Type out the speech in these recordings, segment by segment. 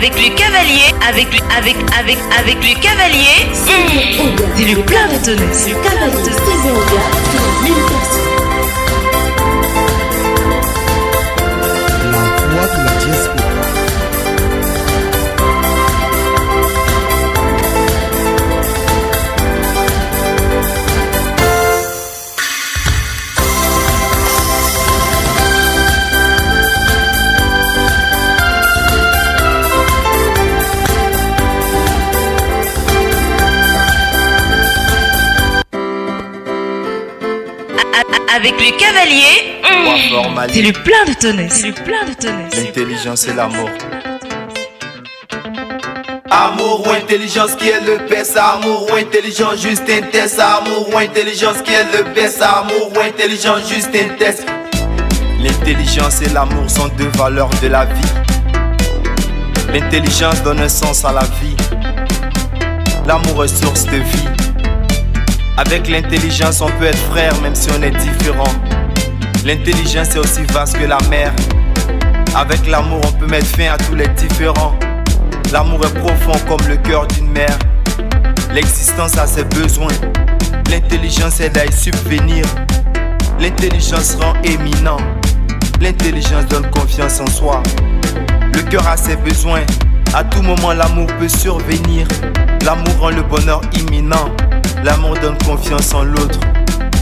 avec le cavalier, avec le cavalier, c'est le plein de tonnes, c'est le cavalier de Césaria, 1000 personnes. La voix de la diaspora. Avec le cavalier, c'est le plein de tonnes, c'est le plein de tonnes. L'intelligence et l'amour. Amour ou intelligence qui est le best. Amour ou intelligence juste un test. Amour ou intelligence qui est le best. Amour ou intelligence juste un test. L'intelligence et l'amour sont deux valeurs de la vie. L'intelligence donne un sens à la vie. L'amour est source de vie. Avec l'intelligence, on peut être frère même si on est différent. L'intelligence est aussi vaste que la mer. Avec l'amour, on peut mettre fin à tous les différends. L'amour est profond comme le cœur d'une mère. L'existence a ses besoins. L'intelligence aide à y subvenir. L'intelligence rend éminent. L'intelligence donne confiance en soi. Le cœur a ses besoins. À tout moment, l'amour peut survenir. L'amour rend le bonheur imminent. L'amour donne confiance en l'autre.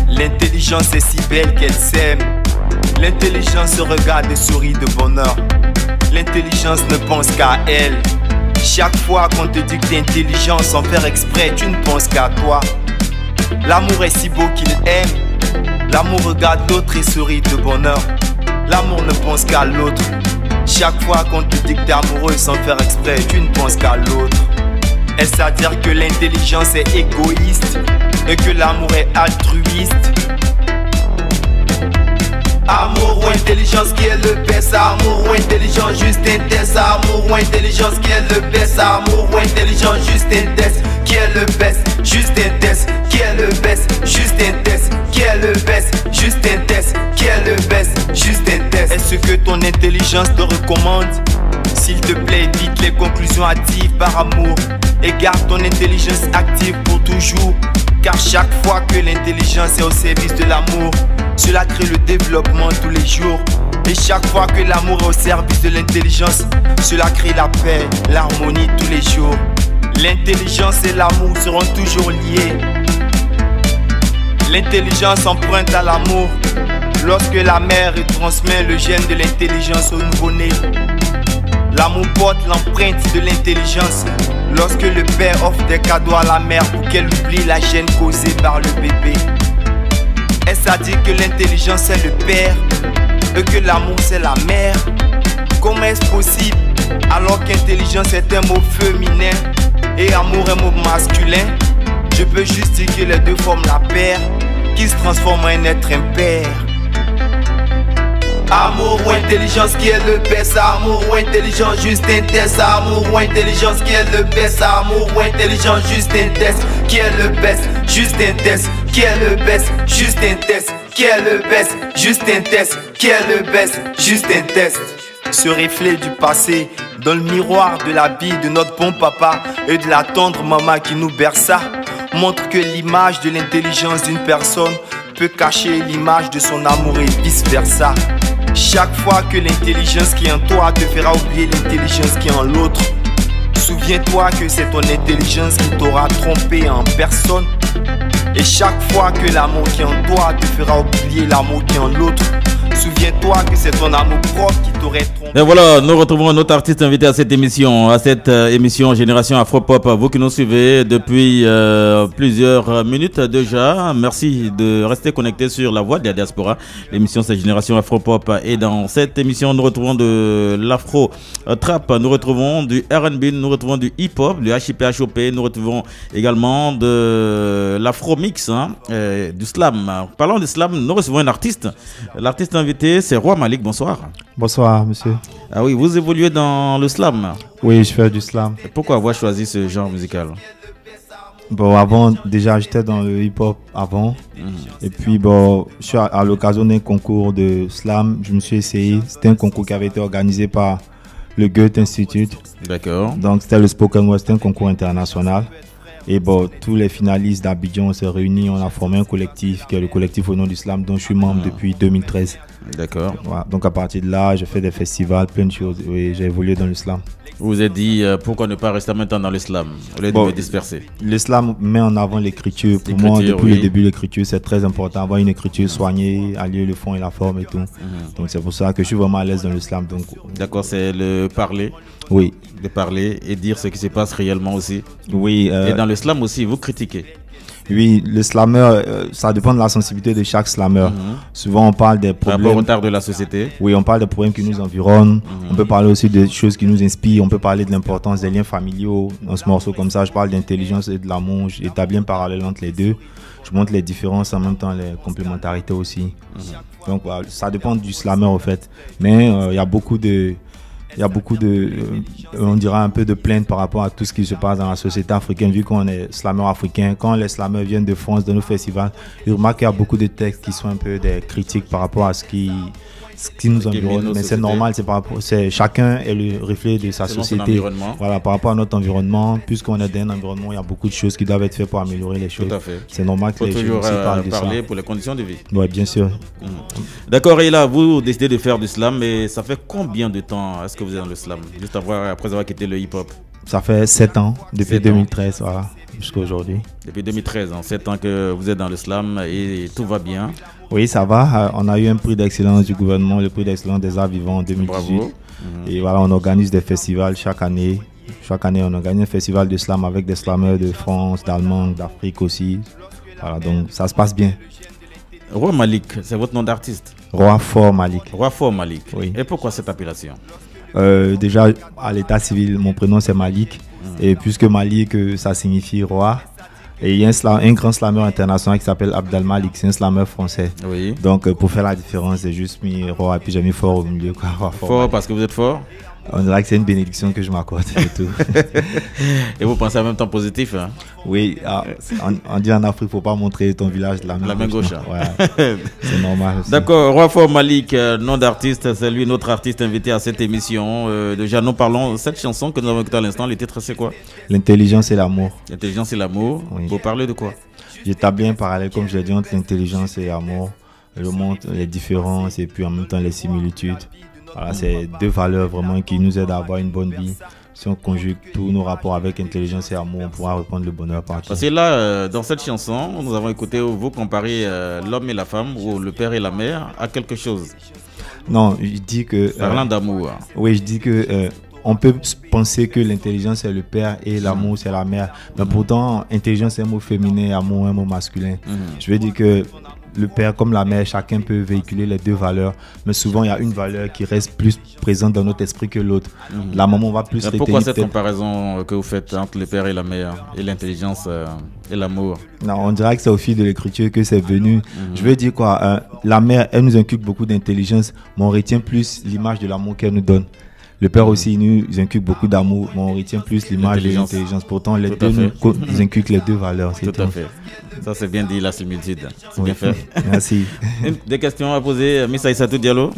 L'intelligence est si belle qu'elle s'aime. L'intelligence se regarde et sourit de bonheur. L'intelligence ne pense qu'à elle. Chaque fois qu'on te dit que t'es intelligent sans faire exprès, tu ne penses qu'à toi. L'amour est si beau qu'il aime. L'amour regarde l'autre et sourit de bonheur. L'amour ne pense qu'à l'autre. Chaque fois qu'on te dit que t'es amoureux sans faire exprès, tu ne penses qu'à l'autre. Est-ce à dire que l'intelligence est égoïste et que l'amour est altruiste? Amour ou intelligence qui est le best. Amour ou intelligence juste un test. Amour ou intelligence qui est le best. Amour ou intelligence juste un test. Qui est le best? Juste un test. Qui est le best? Juste un test. Qui est le best? Juste un test. Qui est le best? Juste un test. Est-ce que ton intelligence te recommande? S'il te plaît, évite les conclusions hâtives par amour et garde ton intelligence active pour toujours. Car chaque fois que l'intelligence est au service de l'amour, cela crée le développement tous les jours. Et chaque fois que l'amour est au service de l'intelligence, cela crée la paix, l'harmonie tous les jours. L'intelligence et l'amour seront toujours liés. L'intelligence emprunte à l'amour lorsque la mère transmet le gène de l'intelligence au nouveau-né. L'amour porte l'empreinte de l'intelligence lorsque le père offre des cadeaux à la mère pour qu'elle oublie la gêne causée par le bébé. Est-ce à dire que l'intelligence est le père et que l'amour c'est la mère? Comment est-ce possible alors qu'intelligence est un mot féminin et amour un mot masculin? Je peux juste dire que les deux forment la paire qui se transforme en un être impair. Amour ou intelligence qui est le best. Amour ou intelligence juste un test. Amour ou intelligence qui est le best. Amour ou intelligence juste un test. Qui est le best? Juste un test. Qui est le best? Juste un test. Qui est le best? Juste un test. Qui est le best? Juste un test. Ce reflet du passé dans le miroir de la vie de notre bon papa et de la tendre maman qui nous berça montre que l'image de l'intelligence d'une personne peut cacher l'image de son amour et vice versa. Chaque fois que l'intelligence qui est en toi te fera oublier l'intelligence qui est en l'autre, souviens-toi que c'est ton intelligence qui t'aura trompé en personne. Et chaque fois que l'amour qui est en toi te fera oublier l'amour qui est en l'autre, souviens-toi que c'est ton amour propre qui t'aurait trompé. Et voilà, nous retrouvons notre artiste invité à cette émission Génération Afropop. Vous qui nous suivez depuis plusieurs minutes déjà, merci de rester connectés sur la voix de la diaspora. L'émission c'est Génération Afropop et dans cette émission nous retrouvons de l'afro trap, nous retrouvons du R&B, nous retrouvons du hip-hop, du HIP-HOP, nous retrouvons également de l'afro mix, du slam. Parlons du slam, nous recevons un artiste. L'artiste invité c'est Roi Malik, bonsoir. Bonsoir monsieur. Ah oui, vous évoluez dans le slam? Oui, je fais du slam. Et pourquoi avoir choisi ce genre musical? Bon, avant, déjà j'étais dans le hip-hop avant. Et puis bon, je suis à l'occasion d'un concours de slam, je me suis essayé. C'était un concours qui avait été organisé par le Goethe Institute. D'accord. Donc c'était le Spoken Word, c'était un concours international. Et bon, tous les finalistes d'Abidjan se réunissent, on a formé un collectif qui est le collectif au nom du slam dont je suis membre depuis 2013. D'accord. Voilà. Donc à partir de là, j'ai fait des festivals, plein de choses. Oui, j'ai évolué dans le slam. Vous vous êtes dit pourquoi ne pas rester maintenant dans l'islam au lieu de me disperser? L'islam met en avant l'écriture. Pour moi, depuis le début, l'écriture, c'est très important. Avoir une écriture soignée, allier le fond et la forme et tout. Donc c'est pour ça que je suis vraiment à l'aise dans l'islam. D'accord, c'est le parler. Oui. De parler et dire ce qui se passe réellement aussi. Oui. Et dans l'islam aussi, vous critiquez. Oui, le slammer, ça dépend de la sensibilité de chaque slammer. Souvent, on parle des problèmes. Par rapport au retard de la société. Oui, on parle des problèmes qui nous environnent. On peut parler aussi des choses qui nous inspirent. On peut parler de l'importance des liens familiaux. Dans ce morceau comme ça, je parle d'intelligence et de l'amour. J'établis un parallèle entre les deux. Je montre les différences, en même temps les complémentarités aussi. Donc, voilà, ça dépend du slammer, en fait. Mais il y a beaucoup de... on dira un peu de plainte par rapport à tout ce qui se passe dans la société africaine, vu qu'on est slammer africain. Quand les slammers viennent de France, de nos festivals, ils remarquent qu'il y a beaucoup de textes qui sont un peu des critiques par rapport à ce qui nous environne. Mais c'est normal, chacun est le reflet de sa société. Voilà, par rapport à notre environnement, puisqu'on est dans un environnement, il y a beaucoup de choses qui doivent être faites pour améliorer les choses. Tout à fait. C'est normal que les gens aussi parlent de ça. Parler pour les conditions de vie. Oui, bien sûr. D'accord, et là, vous décidez de faire du slam, mais ça fait combien de temps est-ce que vous êtes dans le slam? Juste après avoir quitté le hip-hop? Ça fait 7 ans, depuis 2013, voilà, jusqu'à aujourd'hui. Depuis 2013, 7 ans que vous êtes dans le slam et tout va bien? Oui, ça va. On a eu un prix d'excellence du gouvernement, le prix d'excellence des arts vivants en 2018. Bravo. Et voilà, on organise des festivals chaque année. Chaque année, on organise un festival de slam avec des slammers de France, d'Allemagne, d'Afrique aussi. Voilà, donc ça se passe bien. Roi Malik, c'est votre nom d'artiste? Roi Fort Malik. Roi Fort Malik. Oui. Et pourquoi cette appellation? Déjà, à l'état civil, mon prénom c'est Malik. Et puisque Malik, ça signifie roi. Et il y a un grand slammer international qui s'appelle Abdel Malik, c'est un slammer français. Oui. Donc pour faire la différence, j'ai juste mis roi et puis j'ai mis fort au milieu. Quoi. Fort parce que vous êtes fort? On dirait que c'est une bénédiction que je m'accorde et tout. Et vous pensez en même temps positif, hein? Oui, on dit en Afrique, il ne faut pas montrer ton village de la main gauche. Ouais, c'est normal. D'accord, Roi Fort Malik, nom d'artiste, c'est lui notre artiste invité à cette émission. Déjà, nous parlons de cette chanson que nous avons écoutée à l'instant. Le titre, c'est quoi? L'intelligence et l'amour. L'intelligence et l'amour. Oui. Vous parlez de quoi? J'établis un parallèle, comme je l'ai dit, entre l'intelligence et l'amour. Je montre les différences et puis en même temps les similitudes. Voilà, c'est deux valeurs vraiment qui nous aident à avoir une bonne vie. Si on conjugue tous nos rapports avec intelligence et amour, on pourra reprendre le bonheur partout. Parce que là, dans cette chanson, nous avons écouté vous comparer l'homme et la femme ou le père et la mère à quelque chose. Non, je dis que... Parlant d'amour. Oui, je dis que... on peut penser que l'intelligence c'est le père et l'amour c'est la mère. Mais pourtant, intelligence c'est un mot féminin et amour un mot masculin. Je veux dire que le père comme la mère, chacun peut véhiculer les deux valeurs. Mais souvent, il y a une valeur qui reste plus présente dans notre esprit que l'autre. La maman va plus... Pourquoi cette comparaison que vous faites entre le père et la mère et l'intelligence et l'amour? Non, on dirait que c'est au fil de l'écriture que c'est venu. Je veux dire quoi, la mère, elle nous inculque beaucoup d'intelligence, mais on retient plus l'image de l'amour qu'elle nous donne. Le père aussi nous inculque beaucoup d'amour, mais on retient plus l'image de l'intelligence. Pourtant, les deux nous inculquent les deux valeurs. Tout à fait. Ça, c'est bien dit, la similitude. C'est bien fait. Merci. Des questions à poser, Miss Aïssatou Diallo?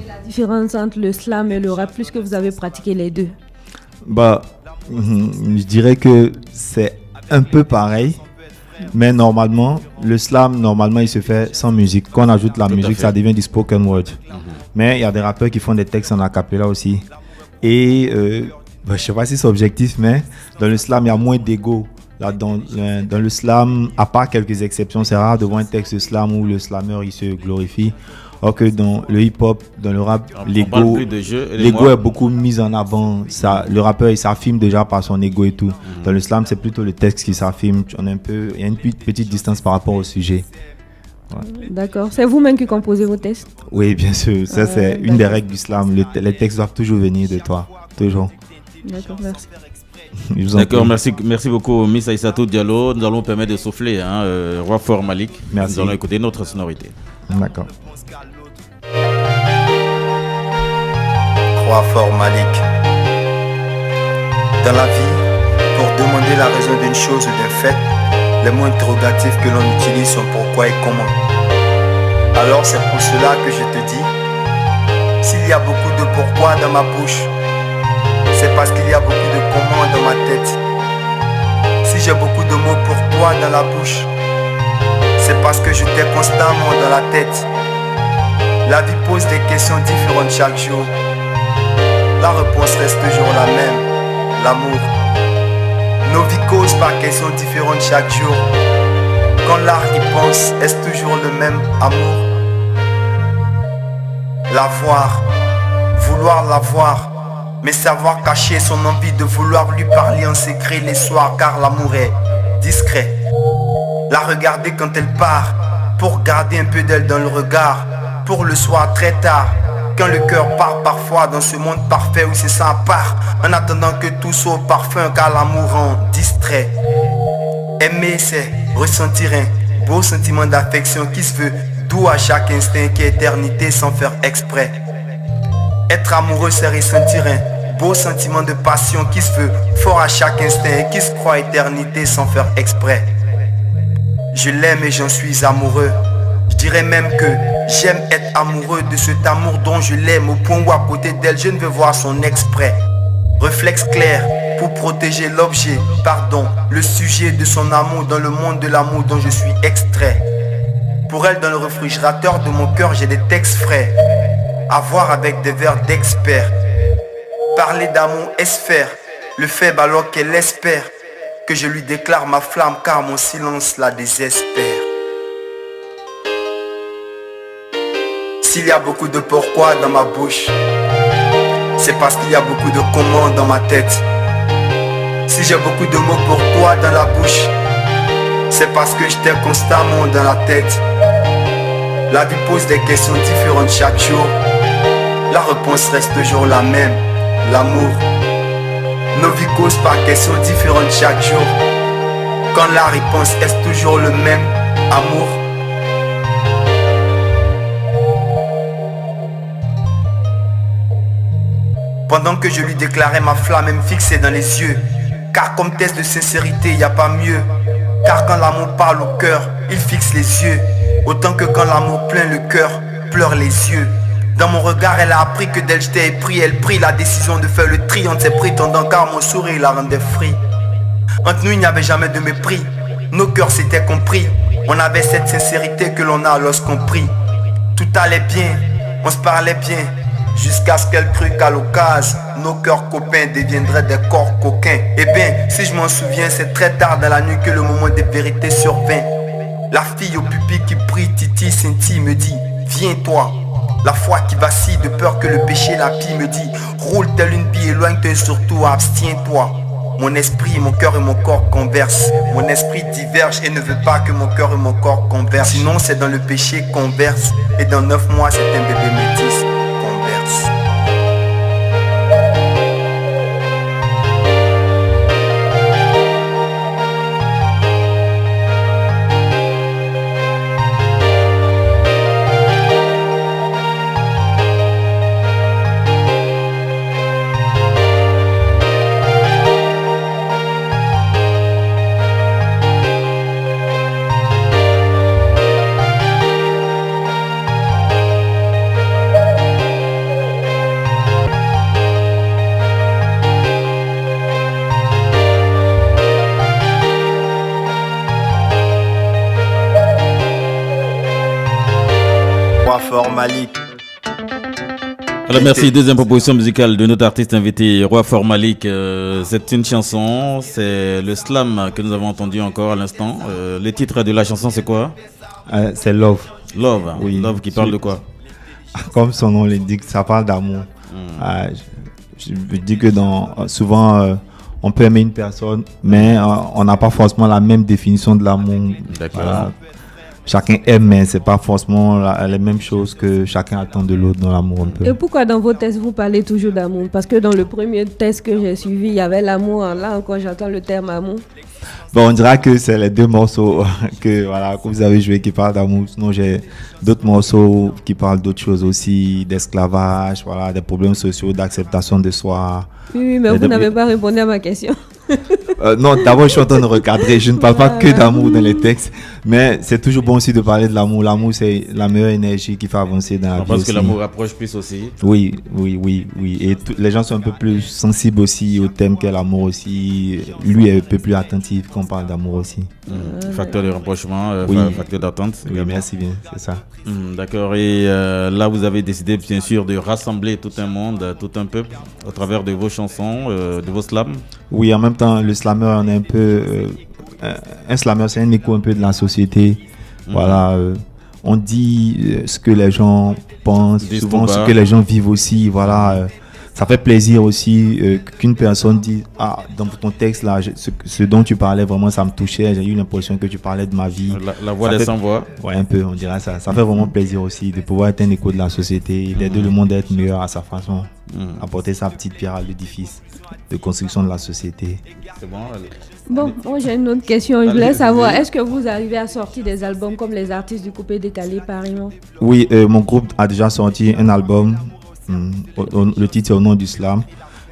La différence entre le slam et le rap, plus que vous avez pratiqué les deux? Je dirais que c'est un peu pareil. Mais normalement, le slam, il se fait sans musique. Quand on ajoute la musique, ça devient du spoken word. Mais il y a des rappeurs qui font des textes en acapella aussi. Et je ne sais pas si c'est objectif, mais dans le slam, il y a moins d'ego. Dans le slam, à part quelques exceptions, c'est rare de voir un texte de slam où le slammer il se glorifie. Alors que dans le hip-hop, dans le rap, l'ego est beaucoup mis en avant. Le rappeur, il s'affirme déjà par son ego et tout. Dans le slam, c'est plutôt le texte qui s'affirme. Il y a une petite distance par rapport au sujet. Ouais. D'accord. C'est vous-même qui composez vos textes? Oui, bien sûr. Ça, c'est une des règles du slam. Les textes doivent toujours venir de toi. Toujours. D'accord, merci. D'accord, merci beaucoup Miss Aïssatou Diallo. Nous allons vous permettre de souffler, Roi Fort Malik. Merci. Nous allons écouter notre sonorité. D'accord. Roi Fort Malik. Dans la vie, pour demander la raison d'une chose ou d'un fait, les mots interrogatifs que l'on utilise sont pourquoi et comment. Alors c'est pour cela que je te dis, S'il y a beaucoup de pourquoi dans ma bouche, c'est parce qu'il y a beaucoup de comment dans ma tête. Si j'ai beaucoup de mots pour toi dans la bouche, c'est parce que je t'ai constamment dans la tête. La vie pose des questions différentes chaque jour. La réponse reste toujours la même, l'amour. Nos vies causent par questions différentes chaque jour. Quand l'art y pense, est-ce toujours le même amour? La voir, vouloir la voir, mais savoir cacher son envie de vouloir lui parler en secret les soirs, car l'amour est discret. La regarder quand elle part, pour garder un peu d'elle dans le regard, pour le soir très tard, quand le cœur part parfois dans ce monde parfait où c'est ça part, en attendant que tout soit au parfum, car l'amour rend distrait. Aimer c'est ressentir un beau sentiment d'affection qui se veut doux à chaque instinct, qui est éternité sans faire exprès. Être amoureux c'est ressentir un beau sentiment de passion qui se veut fort à chaque instinct et qui se croit éternité sans faire exprès. Je l'aime et j'en suis amoureux. Je dirais même que j'aime être amoureux de cet amour dont je l'aime, au point où à côté d'elle je ne veux voir son exprès. Réflexe clair pour protéger l'objet, pardon, le sujet de son amour dans le monde de l'amour dont je suis extrait. Pour elle dans le réfrigérateur de mon cœur j'ai des textes frais, à voir avec des vers d'experts. Parler d'amour est-ce faire le faible alors qu'elle espère que je lui déclare ma flamme, car mon silence la désespère. S'il y a beaucoup de pourquoi dans ma bouche, c'est parce qu'il y a beaucoup de comment dans ma tête. Si j'ai beaucoup de mots pour toi dans la bouche, c'est parce que je t'ai constamment dans la tête. La vie pose des questions différentes chaque jour. La réponse reste toujours la même, l'amour. Nos vies causent par questions différentes chaque jour. Quand la réponse est toujours le même, amour. Pendant que je lui déclarais ma flamme, elle me fixait dans les yeux. Car comme test de sincérité, y a pas mieux. Car quand l'amour parle au cœur, il fixe les yeux. Autant que quand l'amour plein le cœur, pleure les yeux. Dans mon regard, elle a appris que d'elle j'étais épris. Elle prit la décision de faire le tri entre ses prétendants, car mon sourire la rendait free. Entre nous, il n'y avait jamais de mépris. Nos cœurs s'étaient compris. On avait cette sincérité que l'on a lorsqu'on prie. Tout allait bien, on se parlait bien, jusqu'à ce qu'elle crut qu'à l'occasion, nos cœurs copains deviendraient des corps coquins. Eh bien, si je m'en souviens, c'est très tard dans la nuit que le moment des vérités survint. La fille au pupille qui brille, Titi, scintille, me dit, viens toi. La foi qui vacille de peur que le péché la pille, me dit, roule telle une bille, éloigne-toi et surtout abstiens-toi. Mon esprit, mon cœur et mon corps conversent. Mon esprit diverge et ne veut pas que mon cœur et mon corps conversent. Sinon c'est dans le péché qu'on verse. Et dans 9 mois c'est un bébé métis qu'on verse. Malik. Alors merci, deuxième proposition musicale de notre artiste invité Roi Fort Malik. C'est une chanson, c'est le slam que nous avons entendu encore à l'instant. Le titre de la chanson c'est quoi? C'est Love. Love, oui. Love qui parle de quoi? Comme son nom l'indique, ça parle d'amour. Je dis que souvent on peut aimer une personne, mais on n'a pas forcément la même définition de l'amour. D'accord. Voilà. Chacun aime, mais c'est pas forcément les mêmes choses que chacun attend de l'autre dans l'amour un peu. Et pourquoi dans vos tests vous parlez toujours d'amour? Parce que dans le premier test que j'ai suivi, il y avait l'amour. Là encore, j'entends le terme amour. Bon, on dira que c'est les deux morceaux que vous avez joué qui parlent d'amour. Sinon, j'ai d'autres morceaux qui parlent d'autres choses aussi, d'esclavage, voilà, des problèmes sociaux, d'acceptation de soi. Oui, mais vous n'avez pas répondu à ma question. Non, d'abord, je suis en train de recadrer. Je ne parle pas que d'amour dans les textes. Mais c'est toujours bon aussi de parler de l'amour. L'amour, c'est la meilleure énergie qui fait avancer dans la vie. Parce aussi. que l'amour rapproche plus aussi. Oui. Et les gens sont un peu plus sensibles aussi au thème qu'est l'amour aussi. Lui est un peu plus attentif quand on parle d'amour aussi. Facteur de rapprochement, facteur d'attente. Oui, merci bien, c'est ça. D'accord. Et là, vous avez décidé bien sûr de rassembler tout un monde, tout un peuple, au travers de vos chansons, de vos slams. Oui, en même temps, le slammer, on est un peu... un slammer, c'est un écho un peu de la société. Voilà, on dit ce que les gens pensent, souvent ce que les gens vivent aussi. Voilà, ça fait plaisir aussi qu'une personne dise dans ton texte là, ce dont tu parlais vraiment, ça me touchait. J'ai eu l'impression que tu parlais de ma vie. La voix des sans-voix. Ouais, un peu, on dirait ça. Ça fait vraiment plaisir aussi de pouvoir être un écho de la société, d'aider le monde à être meilleur à sa façon, apporter sa petite pierre à l'édifice de construction de la société. C'est bon, allez. Bon, moi j'ai une autre question. Je voulais savoir, est-ce que vous arrivez à sortir des albums comme les artistes du Coupé Décalé, par exemple? Oui, mon groupe a déjà sorti un album. Le titre est Au nom du slam.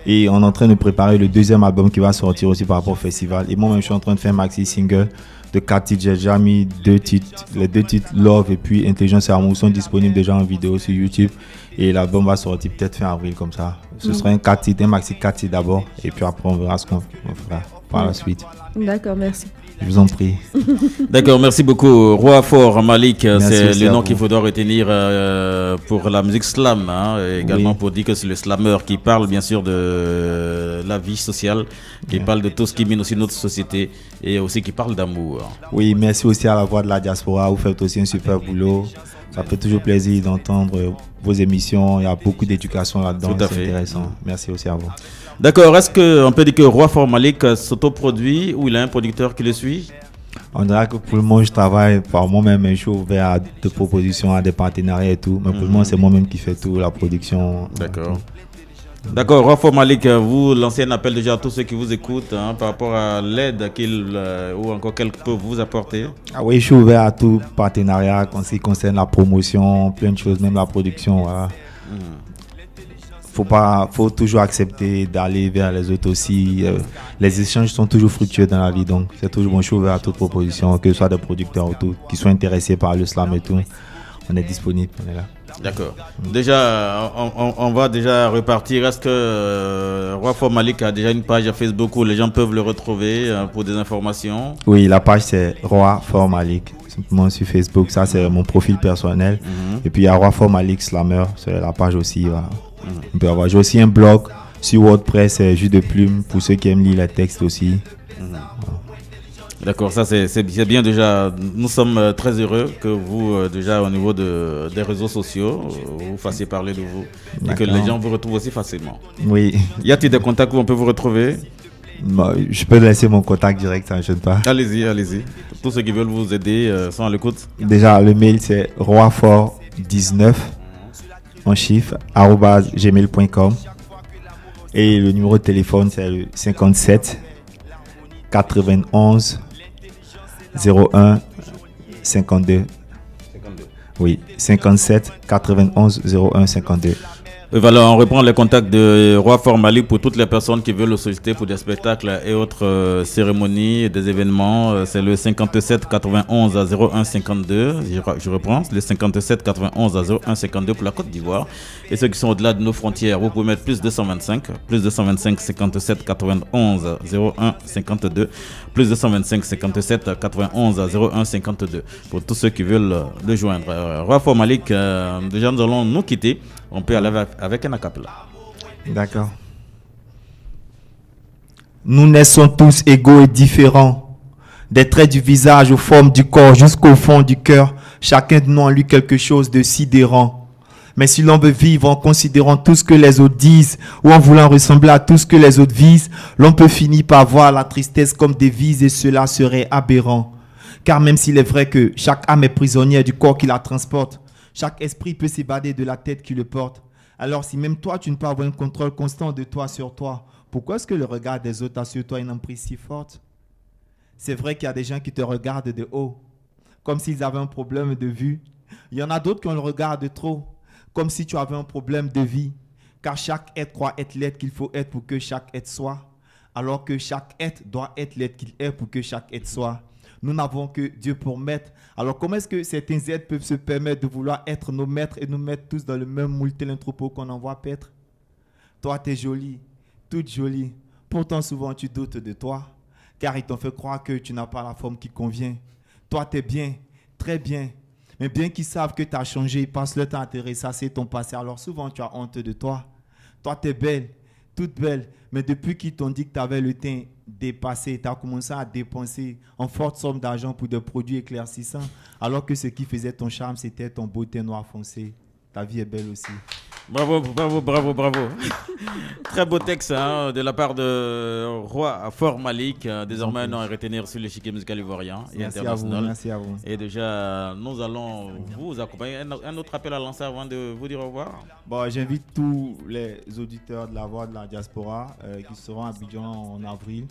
Et on est en train de préparer le deuxième album qui va sortir aussi par rapport au festival. Et moi-même, je suis en train de faire un maxi single de 4 titres. J'ai déjà mis 2 titres. Les 2 titres, Love et puis Intelligence et Amour, sont disponibles déjà en vidéo sur YouTube. Et l'album va sortir peut-être fin avril comme ça. Ce sera un 4 titres, un maxi 4 titres d'abord. Et puis après, on verra ce qu'on fera par la suite. D'accord, merci. Je vous en prie. D'accord, merci beaucoup. Roi Fort Malik, c'est le nom qu'il faudra retenir pour la musique slam, hein, et également pour dire que c'est le slammer qui parle bien sûr de la vie sociale, qui parle de tout ce qui mine aussi notre société et aussi qui parle d'amour. Oui, merci aussi à la Voix de la Diaspora, vous faites aussi un super boulot. Ça fait toujours plaisir d'entendre vos émissions, il y a beaucoup d'éducation là-dedans, c'est intéressant. Merci aussi à vous. D'accord, est-ce qu'on peut dire que Roi Fort Malik s'autoproduit ou il a un producteur qui le suit? On dirait que pour le moment, je travaille par moi-même, je suis ouvert à des propositions, à des partenariats et tout. Mais pour le moment, c'est moi-même qui fais tout, la production. D'accord. D'accord, Roi Fort Malik, vous lancez un appel déjà à tous ceux qui vous écoutent par rapport à l'aide qu'il ou encore qu'elle peut vous apporter. Ah oui, je suis ouvert à tout partenariat en ce qui concerne la promotion, plein de choses, même la production. Voilà. Faut toujours accepter d'aller vers les autres aussi. Les échanges sont toujours fructueux dans la vie, donc c'est toujours bon. Je suis ouvert à toute proposition, que ce soit des producteurs ou tout, qui soient intéressés par le slam et tout. On est disponible, on est là. D'accord. Déjà, on va déjà repartir. Est-ce que Roi Fort Malik a déjà une page à Facebook où les gens peuvent le retrouver pour des informations? Oui, la page c'est Roi Fort Malik. Simplement sur Facebook, ça c'est mon profil personnel. Et puis il y a Roi Fort Malik Slammer, c'est la page aussi. Voilà. On peut avoir. J'ai aussi un blog sur WordPress, Jus de Plume, pour ceux qui aiment lire les textes aussi. D'accord, ça c'est bien déjà. Nous sommes très heureux que vous, déjà au niveau des réseaux sociaux, vous fassiez parler de vous et que les gens vous retrouvent aussi facilement. Oui. Y a-t-il des contacts où on peut vous retrouver? Je peux laisser mon contact direct, ça ne gêne pas. Allez-y, allez-y. Tous ceux qui veulent vous aider sont à l'écoute. Déjà, le mail c'est roifort19 en chiffre @gmail.com et le numéro de téléphone c'est le 57 91 01 52. Oui, 57 91 01 52. Voilà, on reprend les contacts de Roi Fort Malik pour toutes les personnes qui veulent le solliciter pour des spectacles et autres cérémonies et des événements. C'est le 57 91 01 52. Je reprends, le 57 91 01 52 pour la Côte d'Ivoire. Et ceux qui sont au-delà de nos frontières, vous pouvez mettre plus 225 57 91 01 52 plus 225 57 91 01 52 pour tous ceux qui veulent le joindre. Roi Fort Malik, déjà nous allons nous quitter. On peut aller avec un acapella. D'accord. Nous naissons tous égaux et différents. Des traits du visage aux formes du corps jusqu'au fond du cœur. Chacun de nous a en lui quelque chose de sidérant. Mais si l'on veut vivre en considérant tout ce que les autres disent ou en voulant ressembler à tout ce que les autres visent, l'on peut finir par voir la tristesse comme devise et cela serait aberrant. Car même s'il est vrai que chaque âme est prisonnière du corps qui la transporte, chaque esprit peut s'évader de la tête qui le porte. Alors si même toi, tu ne peux avoir un contrôle constant de toi sur toi, pourquoi est-ce que le regard des autres a sur toi une emprise si forte? C'est vrai qu'il y a des gens qui te regardent de haut, comme s'ils avaient un problème de vue. Il y en a d'autres qui ont le regard de trop, comme si tu avais un problème de vie. Car chaque être croit être l'être qu'il faut être pour que chaque être soit, alors que chaque être doit être l'être qu'il est pour que chaque être soit. Nous n'avons que Dieu pour maître. Alors comment est-ce que certains êtres peuvent se permettre de vouloir être nos maîtres et nous mettre tous dans le même moule tel un troupeau qu'on envoie paître? Toi, tu es jolie, toute jolie. Pourtant, souvent, tu doutes de toi, car ils t'ont fait croire que tu n'as pas la forme qui convient. Toi, tu es bien, très bien. Mais bien qu'ils savent que tu as changé, ils passent le temps à te ressasser ton passé. Alors souvent, tu as honte de toi. Toi, tu es belle, toute belle. Mais depuis qu'ils t'ont dit que tu avais le teint dépassé, tu as commencé à dépenser en forte somme d'argent pour des produits éclaircissants. Alors que ce qui faisait ton charme, c'était ton beau teint noir foncé. Ta vie est belle aussi. Bravo, bravo, bravo, bravo. Très beau texte de la part de Roi Fort Malik. Désormais, un nom à retenir sur l'échiquier musical ivoirien et international. Merci à vous. Et déjà, nous allons vous accompagner. Un autre appel à lancer avant de vous dire au revoir. Bon, j'invite tous les auditeurs de la Voix de la Diaspora qui seront à Abidjan en avril.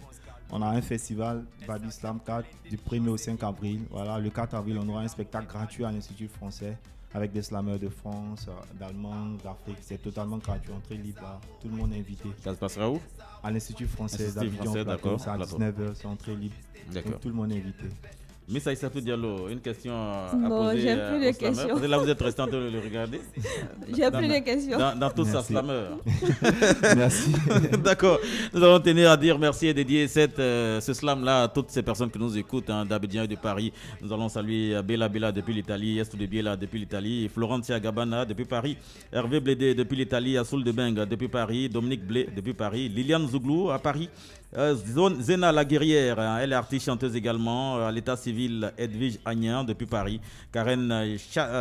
On a un festival Babi Slam 4 du 1er au 5 avril. Voilà, le 4 avril, on aura un spectacle gratuit à l'Institut français, avec des slammeurs de France, d'Allemagne, d'Afrique. C'est totalement gratuit, entrée libre. Là. Tout le monde est invité. Ça se passera où? À l'Institut français d'Abidjan, d'accord. C'est à 19h, c'est entrée libre. Donc, tout le monde est invité. Miss Aïssatou Diallo, une question à non, poser. j'ai plus de questions. Là, vous êtes resté en train de le regarder. J'ai plus de questions. Dans tout sa slammer. Merci. D'accord. Nous allons tenir à dire merci et dédier ce slam-là à toutes ces personnes qui nous écoutent d'Abidjan et de Paris. Nous allons saluer Bella Bella depuis l'Italie, Estou de Biela depuis l'Italie, Florentia Gabana depuis Paris, Hervé Blédé depuis l'Italie, Assoul de Beng depuis Paris, Dominique Blé depuis Paris, Liliane Zouglou à Paris, Zena la guerrière, elle est artiste chanteuse également, à l'état civil Edwige Agnan depuis Paris, Karen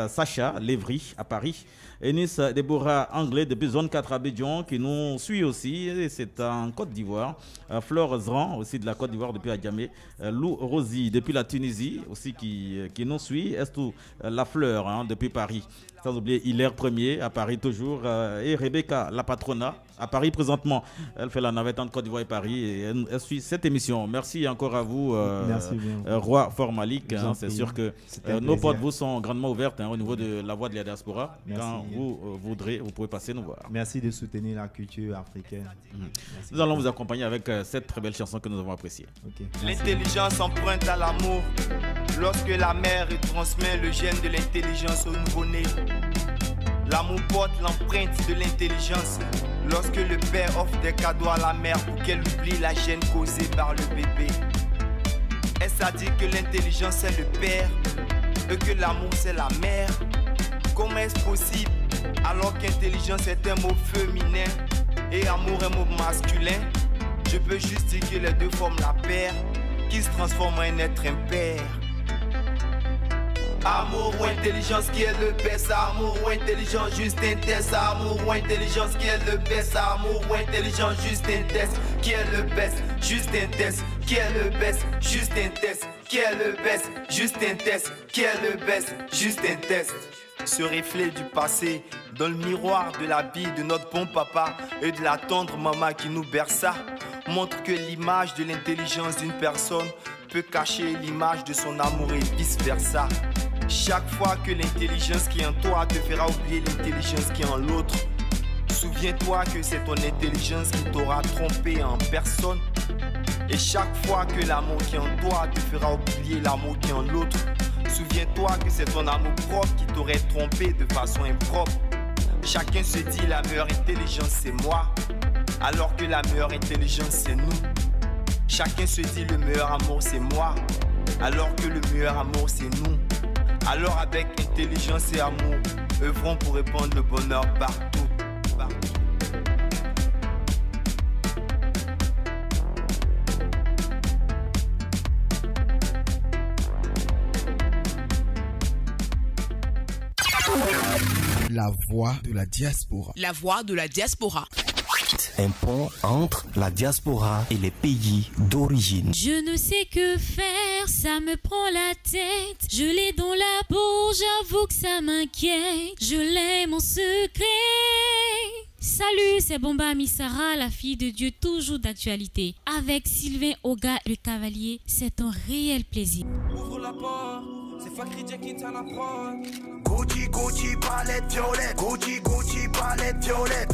Sacha Lévry à Paris, Enis Deborah Anglais depuis zone 4 Abidjan qui nous suit aussi, c'est en Côte d'Ivoire, Flore Zran aussi de la Côte d'Ivoire depuis Adjamé, Lou Rosie depuis la Tunisie aussi qui nous suit, Estou La Fleur depuis Paris. Sans oublier Hilaire Premier à Paris toujours et Rebecca La Patrona à Paris présentement. Elle fait la navette entre Côte d'Ivoire et Paris et elle suit cette émission. Merci encore à vous, Roi Fort Malik. C'est sûr que nos portes vous sont grandement ouvertes au niveau de la Voix de la Diaspora. Merci. Quand vous voudrez, vous pouvez passer nous voir. Merci de soutenir la culture africaine. Nous allons vous accompagner avec cette très belle chanson que nous avons appréciée. Okay. L'intelligence emprunte à l'amour. Lorsque la mère transmet le gène de l'intelligence au nouveau-né, l'amour porte l'empreinte de l'intelligence. Lorsque le père offre des cadeaux à la mère pour qu'elle oublie la gêne causée par le bébé, est-ce à dire que l'intelligence c'est le père et que l'amour c'est la mère? Comment est-ce possible alors qu'intelligence est un mot féminin et amour un mot masculin? Je peux juste dire que les deux forment la paire qui se transforme en un être impair. Amour ou intelligence qui est le best? Amour ou intelligence juste un test? Amour ou intelligence qui est le best? Amour ou intelligence juste un test? Qui est le best? Juste un test. Qui est le best? Juste un test. Qui est le best? Juste un test. Qui est le best? Juste un test. Ce reflet du passé dans le miroir de la vie de notre bon papa et de la tendre maman qui nous berça montre que l'image de l'intelligence d'une personne peut cacher l'image de son amour et vice versa. Chaque fois que l'intelligence qui est en toi te fera oublier l'intelligence qui est en l'autre, souviens-toi que c'est ton intelligence qui t'aura trompé en personne. Et chaque fois que l'amour qui est en toi te fera oublier l'amour qui est en l'autre, souviens-toi que c'est ton amour propre qui t'aurait trompé de façon impropre. Chacun se dit la meilleure intelligence c'est moi, alors que la meilleure intelligence c'est nous. Chacun se dit le meilleur amour c'est moi, alors que le meilleur amour c'est nous. Alors avec intelligence et amour, œuvrons pour répandre le bonheur partout, partout. La voix de la diaspora. La voix de la diaspora. Un pont entre la diaspora et les pays d'origine. Je ne sais que faire, ça me prend la tête. Je l'ai dans la peau, j'avoue que ça m'inquiète. Je l'aime en secret. Salut, c'est Bomba Missara, la fille de Dieu, toujours d'actualité. Avec Sylvain Oga, le cavalier, c'est un réel plaisir. Ouvre la porte, c'est Fakri Jenkins à la prod. Gucci, Gucci, palette violette. Gucci, Gucci, palette violette.